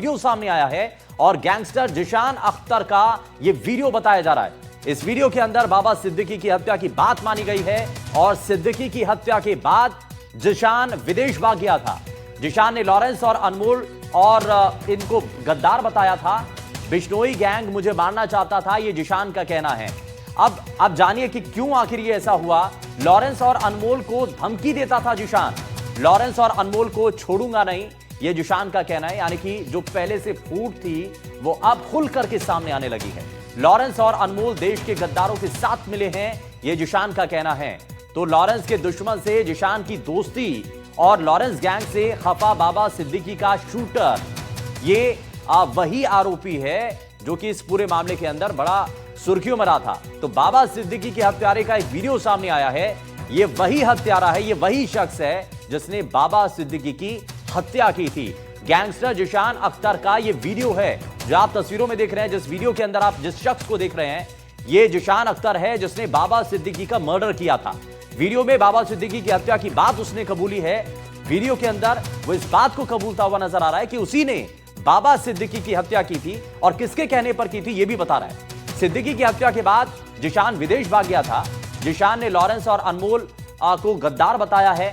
Video सामने आया है और गैंगस्टर जिशान अख्तर का यह वीडियो बताया जा रहा है। इस वीडियो के अंदर बाबा सिद्दीकी की हत्या की बात मानी गई है और सिद्दीकी की हत्या के बाद जिशान विदेश भाग गया था। जिशान ने लॉरेंस और अनमोल और इनको गद्दार बताया था। बिश्नोई गैंग मुझे मारना चाहता था, यह जिशान का कहना है। अब जानिए कि क्यों आखिर ये ऐसा हुआ। लॉरेंस और अनमोल को धमकी देता था जिशान। लॉरेंस और अनमोल को छोड़ूंगा नहीं, यह जिशान का कहना है। यानी कि जो पहले से फूट थी वो अब खुल करके सामने आने लगी है। लॉरेंस और अनमोल देश के गद्दारों के साथ मिले हैं, यह जिशान का कहना है। तो लॉरेंस के दुश्मन से जिशान की दोस्ती और लॉरेंस गैंग से खफा बाबा सिद्दीकी का शूटर, ये वही आरोपी है जो कि इस पूरे मामले के अंदर बड़ा सुर्खियों में रहा था। तो बाबा सिद्दीकी के हत्यारे का एक वीडियो सामने आया है। यह वही हत्यारा है, यह वही शख्स है जिसने बाबा सिद्दीकी की हत्या की थी। गैंगस्टर जिशान अख्तर का यह वीडियो है जो आप तस्वीरों में देख रहे हैं। जिस वीडियो के अंदर आप जिस शख्स को देख रहे हैं, यह जिशान अख्तर है जिसने बाबा सिद्दीकी का मर्डर किया था। वीडियो में बाबा सिद्दीकी की हत्या की बात उसने कबूली है। वीडियो के अंदर वो इस बात को कबूलता हुआ नजर आ रहा है कि उसी ने बाबा सिद्दीकी की हत्या की थी और किसके कहने पर की थी यह भी बता रहा है। सिद्दीकी की हत्या के बाद जिशान विदेश भाग गया था। जिशान ने लॉरेंस और अनमोल को गद्दार बताया है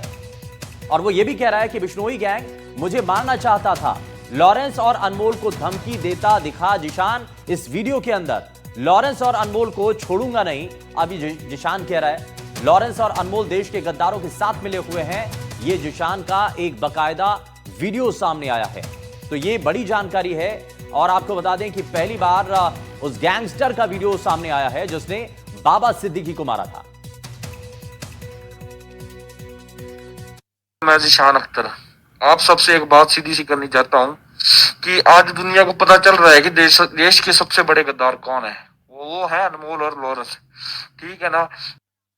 और वो ये भी कह रहा है कि बिश्नोई गैंग मुझे मारना चाहता था। लॉरेंस और अनमोल को धमकी देता दिखा जिशान इस वीडियो के अंदर। लॉरेंस और अनमोल को छोड़ूंगा नहीं, अभी जिशान कह रहा है। लॉरेंस और अनमोल देश के गद्दारों के साथ मिले हुए हैं, ये जिशान का एक बकायदा वीडियो सामने आया है। तो ये बड़ी जानकारी है और आपको बता दें कि पहली बार उस गैंगस्टर का वीडियो सामने आया है जिसने बाबा सिद्दीकी को मारा था। मैं जिशान अख्तर आप सबसे एक बात सीधी सी करनी चाहता हूँ कि आज दुनिया को पता चल रहा है कि देश के सबसे बड़े गद्दार कौन है। वो है अनमोल और लॉरेंस, ठीक है ना।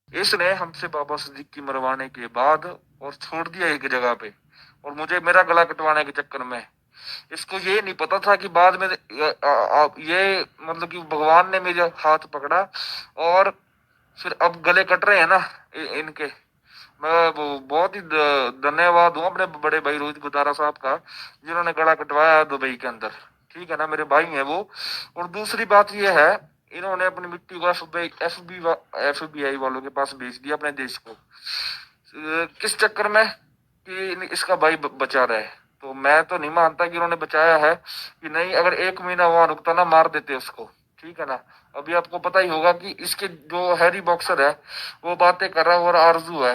इसने हमसे बाबा सिद्दीकी मरवाने के बाद और छोड़ दिया एक जगह पे, और मुझे मेरा गला कटवाने के चक्कर में। इसको ये नहीं पता था कि बाद में ये मतलब कि भगवान ने मेरे हाथ पकड़ा और फिर अब गले कट रहे हैं ना इनके। मैं बहुत ही धन्यवाद हूँ अपने बड़े भाई रोहित गुदारा साहब का, जिन्होंने गला कटवाया दुबई के अंदर, ठीक है ना। मेरे भाई हैं वो। और दूसरी बात ये है, इन्होंने अपनी मिट्टी को FBI वालों के पास भेज दिया अपने देश को। किस चक्कर में कि इसका भाई बचा रहे। तो मैं तो नहीं मानता कि उन्होंने बचाया है कि नहीं। अगर 1 महीना वहां रुकता ना, मार देते उसको, ठीक है ना। अभी आपको पता ही होगा कि इसके जो हैरी बॉक्सर है वो बातें कर रहा है और आरजू है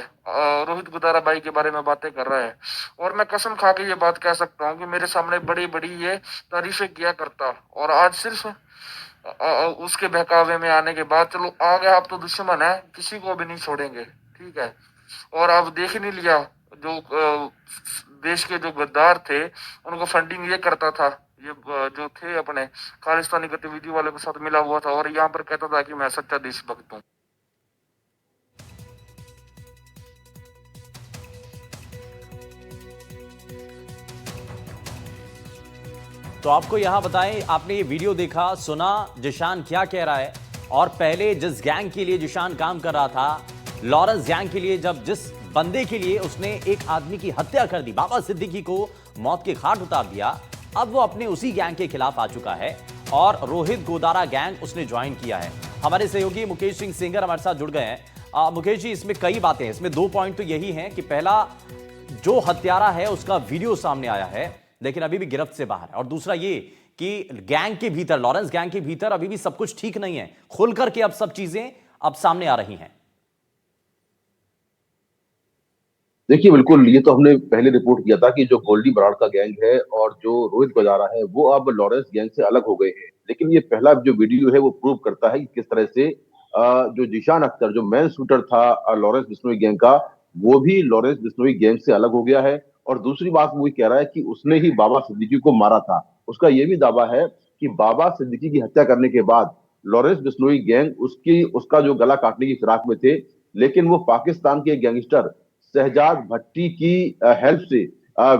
रोहित गुदारा भाई के बारे में बातें कर रहा है। और मैं कसम खा के ये बात कह सकता हूँ कि मेरे सामने बड़ी बड़ी ये तारीफें किया करता, और आज सिर्फ उसके बहकावे में आने के बाद, चलो आ गया, आप तो दुश्मन है, किसी को भी नहीं छोड़ेंगे, ठीक है। और अब देख ही नहीं लिया, जो देश के जो गद्दार थे उनको फंडिंग ये करता था, ये जो थे अपने खालिस्तानी गतिविधि वालों के साथ मिला हुआ था, और यहाँ पर कहता था कि मैं सच्चा देशभक्त हूँ। तो आपको यहां बताएं, आपने ये वीडियो देखा, सुना जिशान क्या कह रहा है। और पहले जिस गैंग के लिए जिशान काम कर रहा था, लॉरेंस गैंग के लिए, जब जिस बंदे के लिए उसने एक आदमी की हत्या कर दी, बाबा सिद्दीकी को मौत के घाट उतार दिया, अब वो अपने उसी गैंग के खिलाफ आ चुका है और रोहित गोदारा गैंग उसने ज्वाइन किया है। हमारे सहयोगी मुकेश सिंह सेंगर हमारे साथ जुड़ गए हैं। मुकेश जी, इसमें कई बातें हैं, इसमें 2 पॉइंट तो यही हैं कि पहला, जो हत्यारा है उसका वीडियो सामने आया है लेकिन अभी भी गिरफ्त से बाहर है, और दूसरा ये कि गैंग के भीतर, लॉरेंस गैंग के भीतर अभी भी सब कुछ ठीक नहीं है, खुल करके अब सब चीजें अब सामने आ रही हैं। देखिए, बिल्कुल, ये तो हमने पहले रिपोर्ट किया था कि जो गोल्डी बराड़ का गैंग है और जो रोहित गुजारा है वो अब लॉरेंस गैंग से अलग हो गए हैं। लेकिन ये पहला जो वीडियो है वो प्रूव करता है कि किस तरह से जो जिशान अख्तर, जो मेन शूटर था लॉरेंस बिश्नोई गैंग का, वो भी लॉरेंस बिश्नोई गैंग से अलग हो गया है। और दूसरी बात वो कह रहा है कि उसने ही बाबा सिद्दीकी को मारा था। उसका ये भी दावा है कि बाबा सिद्दीकी की हत्या करने के बाद लॉरेंस बिश्नोई गैंग उसका जो गला काटने की फिराक में थे, लेकिन वो पाकिस्तान के गैंगस्टर शहजाद भट्टी की हेल्प से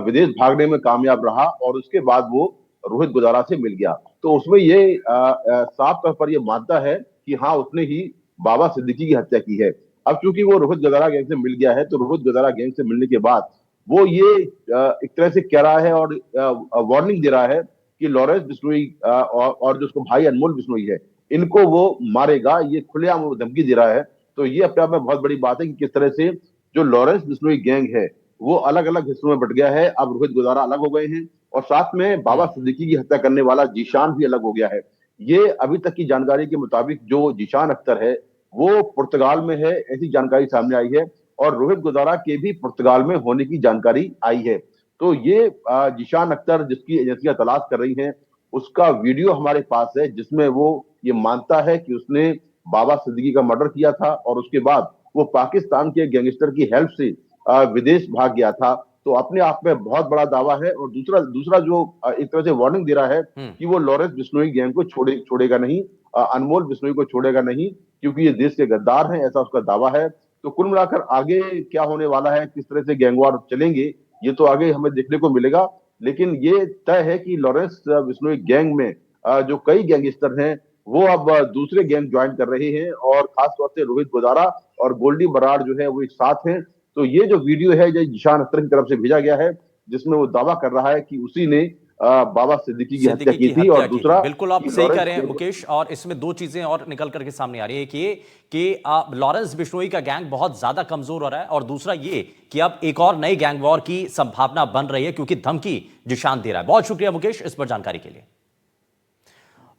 विदेश भागने में कामयाब रहा और उसके बाद वो रोहित गुजारा से मिल गया। तो उसमें ये साफ तौर पर ये मानता है कि हाँ, उसने ही बाबा सिद्दीकी की हत्या की है। अब चूंकि वो रोहित गुजारा गैंग से मिल गया है, तो रोहित गुजारा गैंग से मिलने के बाद वो ये एक तरह से कह रहा है और वार्निंग दे रहा है कि लॉरेंस बिश्नोई और जो उसका भाई अनमोल बिश्नोई है, इनको वो मारेगा, ये खुलेआम वो धमकी दे रहा है। तो ये अपने आप में बहुत बड़ी बात है कि किस तरह से जो लॉरेंस बिश्नोई गैंग है वो अलग अलग हिस्सों में बट गया है। अब रोहित गोदारा अलग हो गए हैं और साथ में बाबा सिद्दीकी की हत्या करने वाला जीशान भी अलग हो गया है। ये अभी तक की जानकारी के मुताबिक जो जीशान अख्तर है वो पुर्तगाल में है, ऐसी जानकारी सामने आई है, और रोहित गोदारा के भी पुर्तगाल में होने की जानकारी आई है। तो ये जीशान अख्तर जिसकी एजेंसियां तलाश कर रही हैं, उसका वीडियो हमारे पास है जिसमें वो ये मानता है कि उसने बाबा सिद्दीकी का मर्डर किया था और उसके बाद वो पाकिस्तान के गैंगस्टर की हेल्प से विदेश भाग गया था। तो अपने आप में बहुत बड़ा दावा है। और दूसरा दूसरा जो एक तरह से वार्निंग दे रहा है कि वो लॉरेंस बिश्नोई गैंग को छोड़ेगा नहीं, अनमोल बिश्नोई को छोड़ेगा नहीं, क्योंकि ये देश के गद्दार हैं, ऐसा उसका दावा है। तो कुल मिलाकर आगे क्या होने वाला है, किस तरह से गैंगवार चलेंगे, ये तो आगे हमें देखने को मिलेगा। लेकिन ये तय है कि लॉरेंस बिश्नोई गैंग में जो कई गैंगस्टर हैं वो अब दूसरे गैंग ज्वाइन कर रहे हैं, और खासतौर से रोहित गोदारा और गोल्डी बराड़ जो है वो एक साथ हैं। तो ये जो वीडियो है जो जीशान अख्तर की तरफ से भेजा गया है, जिसमें वो दावा कर रहा है कि उसी ने बाबा सिद्दीकी की हत्या सिद्दीकी की की थी, हत्या और की थी। दूसरा बिल्कुल आप कि सही कह लॉरेंस रहे हैं मुकेश, और इसमें दो चीजें और निकल करके सामने आ रही है कि लॉरेंस बिश्नोई का गैंग बहुत ज्यादा कमजोर हो रहा है, और दूसरा ये कि अब एक और नई गैंग वॉर की संभावना बन रही है क्योंकि धमकी जीशान दे रहा है। बहुत शुक्रिया मुकेश इस पर जानकारी के लिए।